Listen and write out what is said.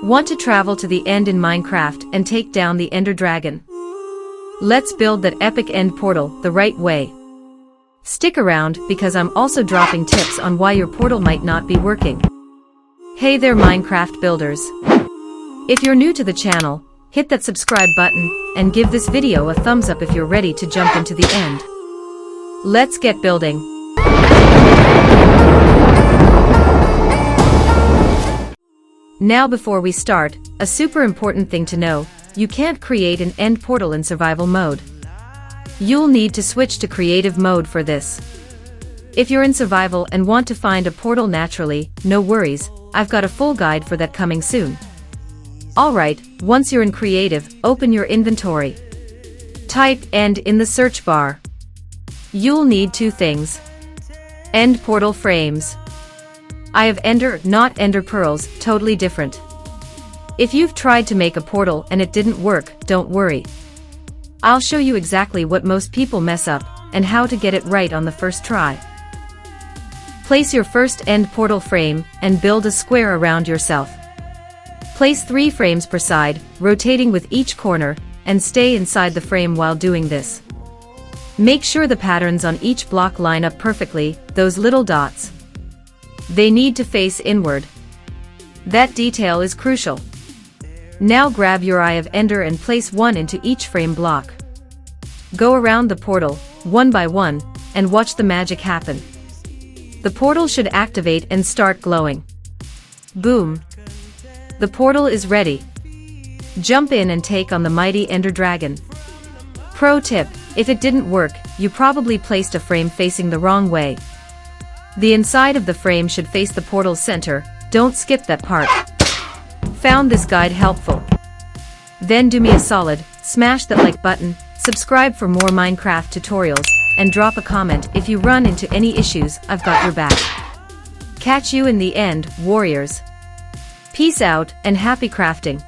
Want to travel to the end in Minecraft and take down the Ender Dragon? Let's build that epic end portal the right way. Stick around because I'm also dropping tips on why your portal might not be working. Hey there Minecraft builders. If you're new to the channel, hit that subscribe button and give this video a thumbs up if you're ready to jump into the end. Let's get building. Now before we start, a super important thing to know, you can't create an end portal in survival mode. You'll need to switch to creative mode for this. If you're in survival and want to find a portal naturally, no worries, I've got a full guide for that coming soon. Alright, once you're in creative, open your inventory. Type end in the search bar. You'll need two things. End portal frames. I have ender, not ender pearls, totally different. If you've tried to make a portal and it didn't work, don't worry. I'll show you exactly what most people mess up, and how to get it right on the first try. Place your first end portal frame, and build a square around yourself. Place 3 frames per side, rotating with each corner, and stay inside the frame while doing this. Make sure the patterns on each block line up perfectly, those little dots. They need to face inward. That detail is crucial. Now grab your Eye of Ender and place one into each frame block. Go around the portal, one by one, and watch the magic happen. The portal should activate and start glowing. Boom! The portal is ready. Jump in and take on the mighty Ender Dragon. Pro tip, if it didn't work, you probably placed a frame facing the wrong way. The inside of the frame should face the portal's center, don't skip that part. Found this guide helpful? Then do me a solid, smash that like button, subscribe for more Minecraft tutorials, and drop a comment if you run into any issues, I've got your back. Catch you in the end, warriors. Peace out, and happy crafting.